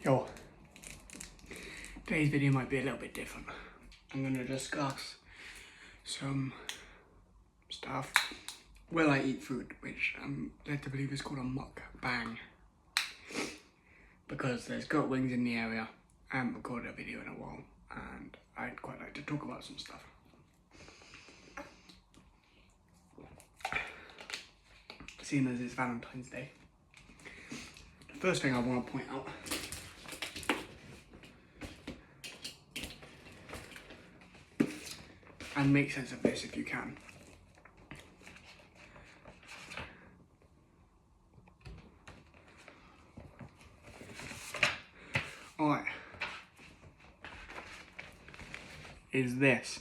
Oh, today's video might be a little bit different. I'm going to discuss some stuff. Will I eat food, which I'm led to believe is called a mukbang, because there's goat wings in the area. I haven't recorded a video in a while, and I'd quite like to talk about some stuff. Seeing as it's Valentine's Day, the first thing I want to point out and make sense of this if you can. Alright, is this.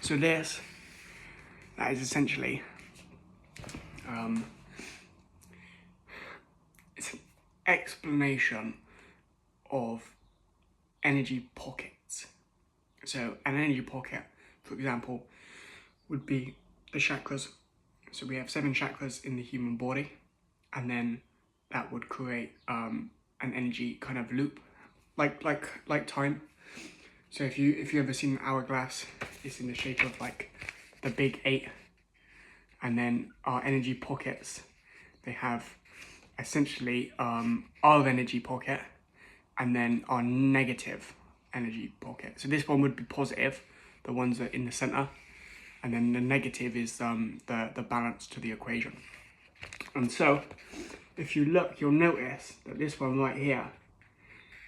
So that is essentially, it's an explanation of energy pockets. So an energy pocket, for example, would be the chakras. So we have 7 chakras in the human body, and then that would create an energy kind of loop, like time. So if you ever seen an hourglass, it's in the shape of like the big 8, and then our energy pockets, they have essentially our energy pocket and then our negative energy pocket. So this one would be positive, the ones that are in the center, and then the negative is the balance to the equation. And so if you look, you'll notice that this one right here,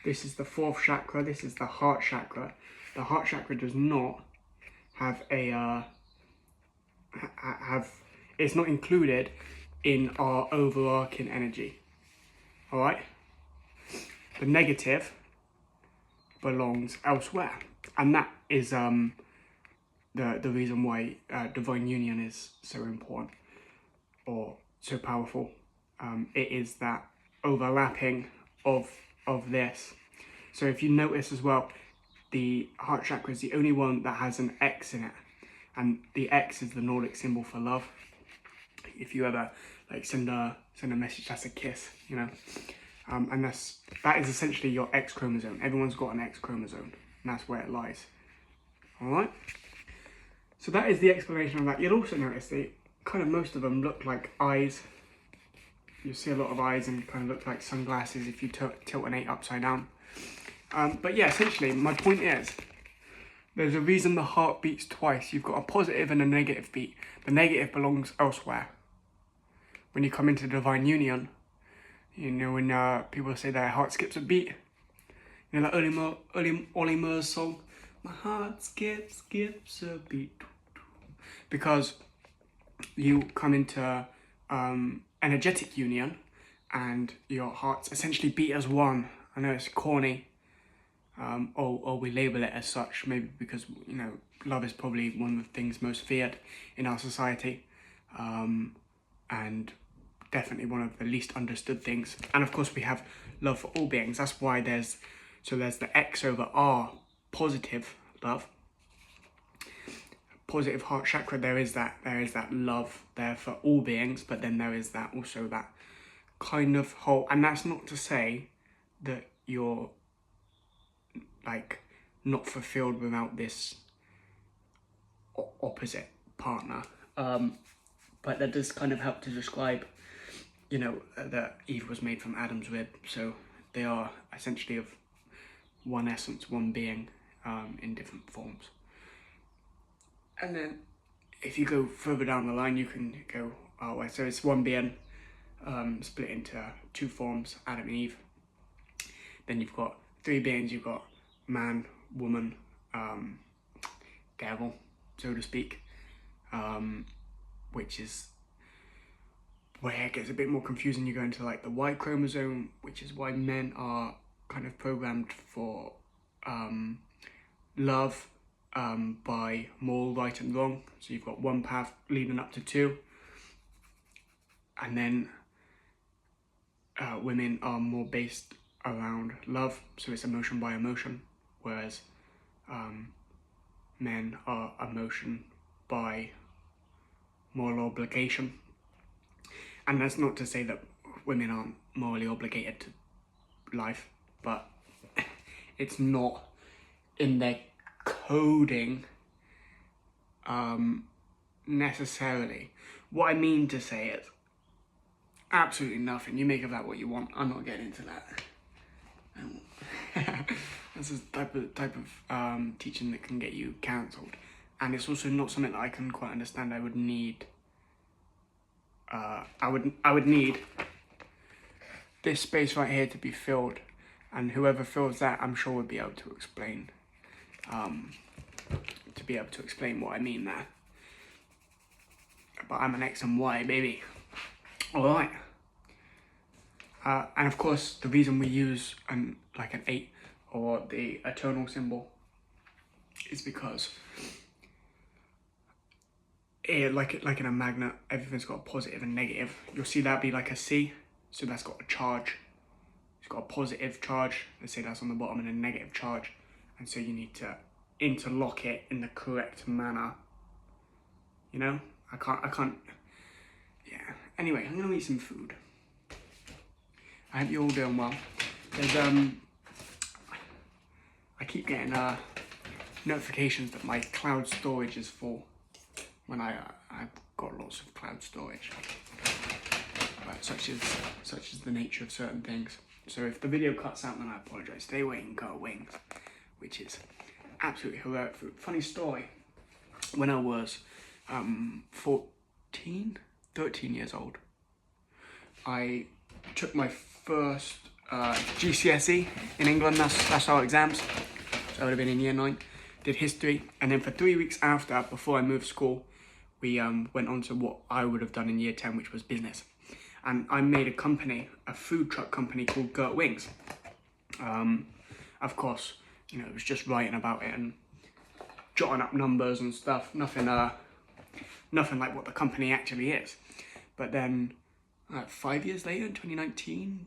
this is the 4th chakra, this is the heart chakra. The heart chakra does not have a it's not included in our overarching energy. All right, the negative belongs elsewhere, and that is the reason why divine union is so important or so powerful. It is that overlapping of this. So if you notice as well, the heart chakra is the only one that has an X in it, and the X is the Nordic symbol for love. If you ever like send a message, that's a kiss, you know. And that is essentially your X chromosome. Everyone's got an X chromosome, and that's where it lies. All right. So that is the explanation of that. You'll also notice that kind of most of them look like eyes. You'll see a lot of eyes and kind of look like sunglasses if you tilt an 8 upside down. But yeah, essentially, my point is, there's a reason the heart beats twice. You've got a positive and a negative beat. The negative belongs elsewhere. When you come into divine union, you know, when people say their heart skips a beat, you know, that Ollie Murs song, my heart skips a beat. Because you come into energetic union and your hearts essentially beat as one. I know it's corny, or we label it as such, maybe because, you know, love is probably one of the things most feared in our society, and definitely one of the least understood things. And of course we have love for all beings. That's why there's the X over R, positive love, positive heart chakra. There is that love there for all beings, but then there is that also that kind of whole, and that's not to say that you're like not fulfilled without this opposite partner, but that does kind of help to describe, you know, that Eve was made from Adam's rib, so they are essentially of one essence, one being, in different forms. And then if you go further down the line, you can go, oh, so it's one being split into 2 forms, Adam and Eve. Then you've got 3 beings, you've got man, woman, devil, so to speak, which is where it gets a bit more confusing. You go into like the Y chromosome, which is why men are kind of programmed for love by moral right and wrong. So you've got one path leading up to 2, and then women are more based around love, so it's emotion by emotion, whereas men are emotion by moral obligation. And that's not to say that women aren't morally obligated life, but it's not in their coding necessarily. What I mean to say is absolutely nothing. You make of that what you want. I'm not getting into that. This is the type of teaching that can get you cancelled, and it's also not something that I can quite understand. I would need I would need this space right here to be filled, and whoever fills that, I'm sure would be able to explain what I mean there. But I'm an X and Y baby. All right. And of course, the reason we use like an 8 or the eternal symbol is because like in a magnet, everything's got a positive and negative. You'll see that be like a C, so that's got a charge. It's got a positive charge, let's say that's on the bottom, and a negative charge. And so you need to interlock it in the correct manner. You know? I can't, yeah. Anyway, I'm gonna eat some food. I hope you're all doing well. There's, I keep getting notifications that my cloud storage is full when I've got lots of cloud storage. But such is the nature of certain things. So if the video cuts out, then I apologise. Stay away and go wings, which is absolutely heroic food. Funny story, when I was 13 years old, I took my first GCSE in England. That's our exams. So I would have been in year 9. Did history, and then for 3 weeks after, before I moved school, we went on to what I would have done in year 10, which was business. And I made a food truck company called Gert Wings. Of course, you know, it was just writing about it and jotting up numbers and stuff. Nothing like what the company actually is. But then 5 years later, in 2019,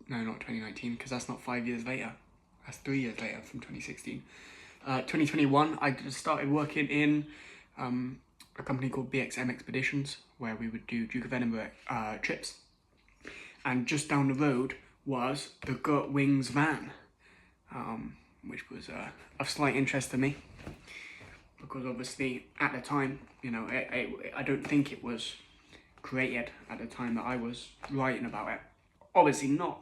no, not 2019, because that's not 5 years later. That's 3 years later from 2016. 2021, I just started working in a company called BXM Expeditions, where we would do Duke of Edinburgh trips. And just down the road was the Gert Wings van, which was of slight interest to me, because obviously at the time, you know, I don't think it was created at the time that I was writing about it. Obviously not,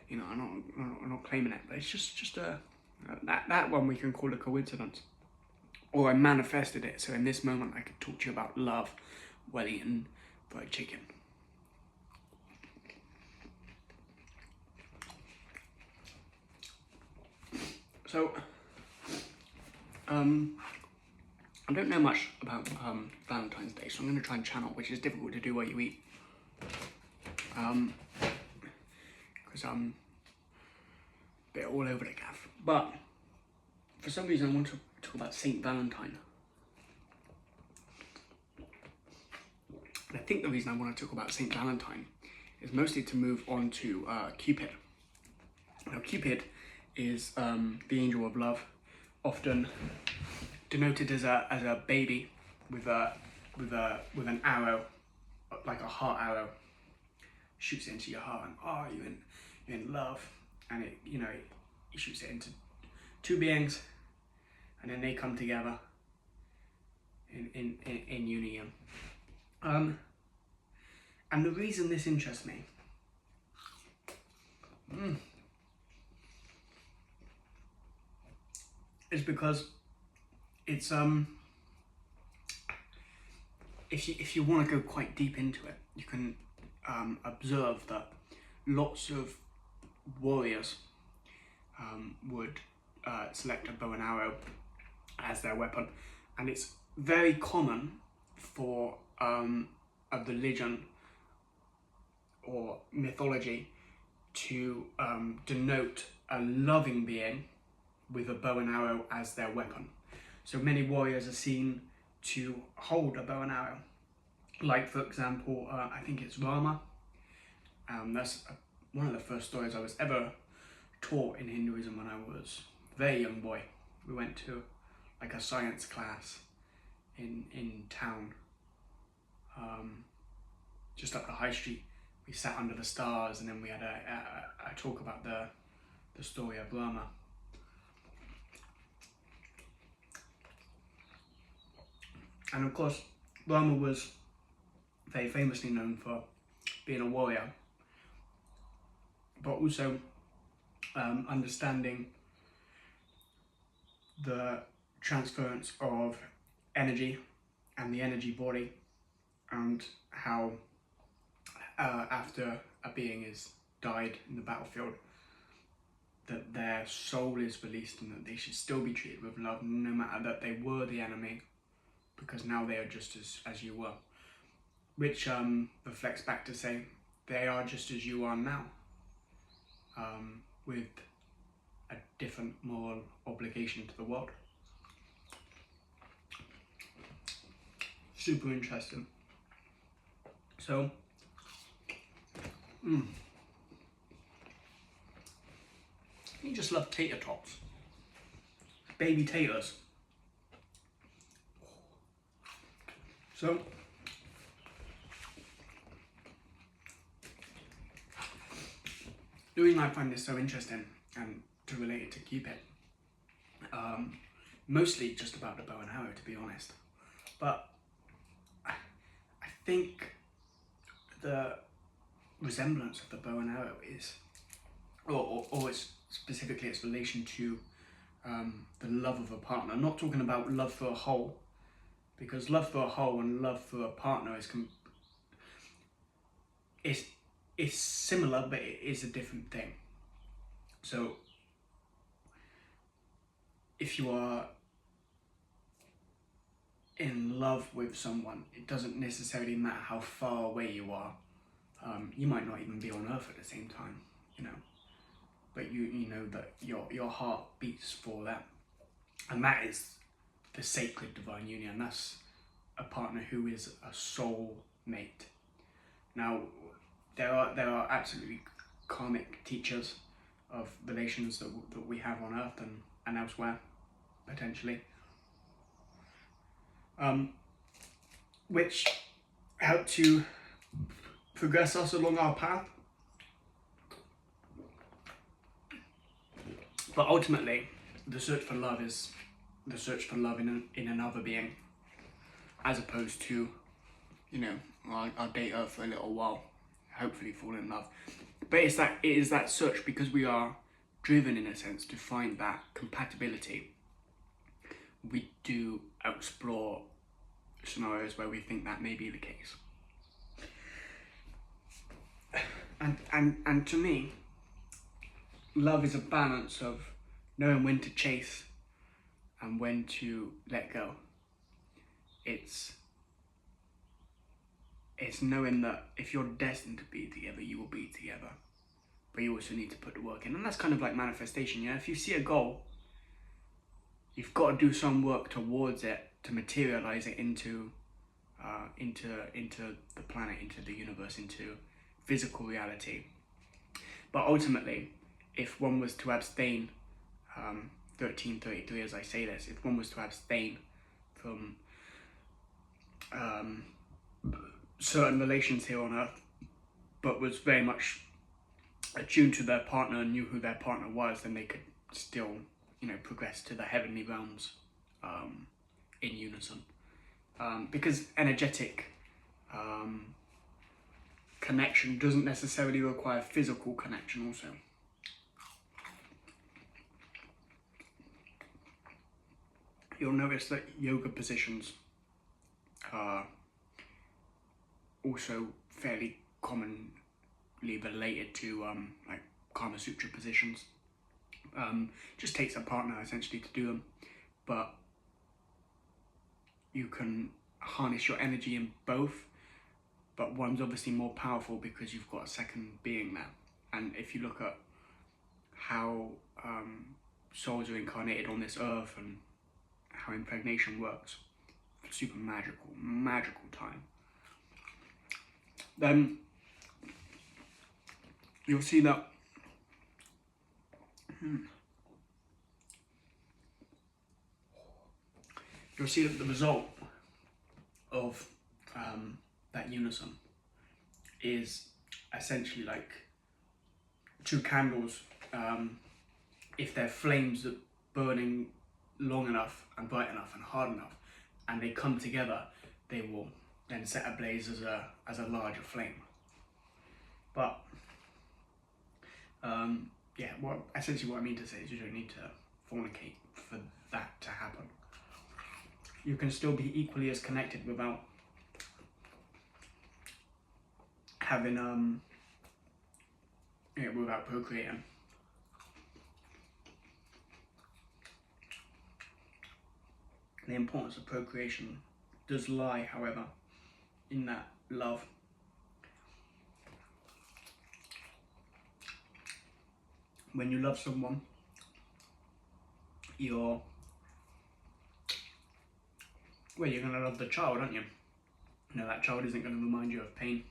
you know, I'm not claiming it, but it's just that one we can call a coincidence. Or I manifested it, so in this moment I could talk to you about love while eating fried chicken. So, I don't know much about Valentine's Day, so I'm going to try and channel, which is difficult to do while you eat. Because I'm a bit all over the gaff. But for some reason I want to talk about Saint Valentine. And I think the reason I want to talk about Saint Valentine is mostly to move on to Cupid. Now Cupid is the angel of love, often denoted as a baby with an arrow, like a heart arrow, shoots it into your heart, and oh, you're in love, and it, you know, he shoots it into two beings, and then they come together in union. And the reason this interests me is because it's if you want to go quite deep into it, you can observe that lots of warriors would select a bow and arrow as their weapon, and it's very common for a religion or mythology to denote a loving being with a bow and arrow as their weapon. So many warriors are seen to hold a bow and arrow. Like, for example, I think it's Rama. That's one of the first stories I was ever taught in Hinduism when I was a very young boy. We went to like a science class in town, just up the high street, we sat under the stars, and then we had a talk about the story of Brahma. And of course, Brahma was very famously known for being a warrior, but also understanding the transference of energy and the energy body, and how after a being is died in the battlefield, that their soul is released and that they should still be treated with love, no matter that they were the enemy, because now they are just as you were. Which reflects back to say they are just as you are now, with a different moral obligation to the world. Super interesting. So, you just love tater tots, baby taters. So, the reason I find this so interesting and to relate it to Cupid, mostly just about the bow and arrow, to be honest, but I think the resemblance of the bow and arrow is, or it's specifically its relation to the love of a partner. I'm not talking about love for a whole, because love for a whole and love for a partner is similar, but it is a different thing. So if you are in love with someone, it doesn't necessarily matter how far away you are. You might not even be on Earth at the same time, you know, but you know that your heart beats for that, and that is the sacred divine union. That's a partner who is a soul mate. Now, there are absolutely karmic teachers of relations that we have on Earth and elsewhere, potentially, which help to progress us along our path. But ultimately, the search for love is the search for love in another being, as opposed to, you know, I'll date her for a little while, hopefully fall in love. But it is that search, because we are driven, in a sense, to find that compatibility. We do explore scenarios where we think that may be the case. And to me, love is a balance of knowing when to chase and when to let go. It's knowing that if you're destined to be together, you will be together, but you also need to put the work in. And that's kind of like manifestation, yeah? If you see a goal, you've got to do some work towards it to materialize it into the planet, into the universe, into physical reality. But ultimately, if one was to abstain, 1333 as I say this, if one was to abstain from certain relations here on Earth, but was very much attuned to their partner and knew who their partner was, then they could still, you know, progress to the heavenly realms in unison. Because energetic connection doesn't necessarily require physical connection also. You'll notice that yoga positions are also fairly commonly related to like Kama Sutra positions. Just takes a partner essentially to do them, but you can harness your energy in both, but one's obviously more powerful because you've got a second being there. And if you look at how souls are incarnated on this earth and how impregnation works, super magical time, then you'll see that the result of that unison is essentially like two candles, if their flames are burning long enough and bright enough and hard enough, and they come together, they will then set ablaze as a larger flame. But yeah, essentially what I mean to say is you don't need to fornicate for that to happen. You can still be equally as connected without having without procreating. The importance of procreation does lie, however, in that love. When you love someone, you're going to love the child, aren't you? You know, that child isn't going to remind you of pain.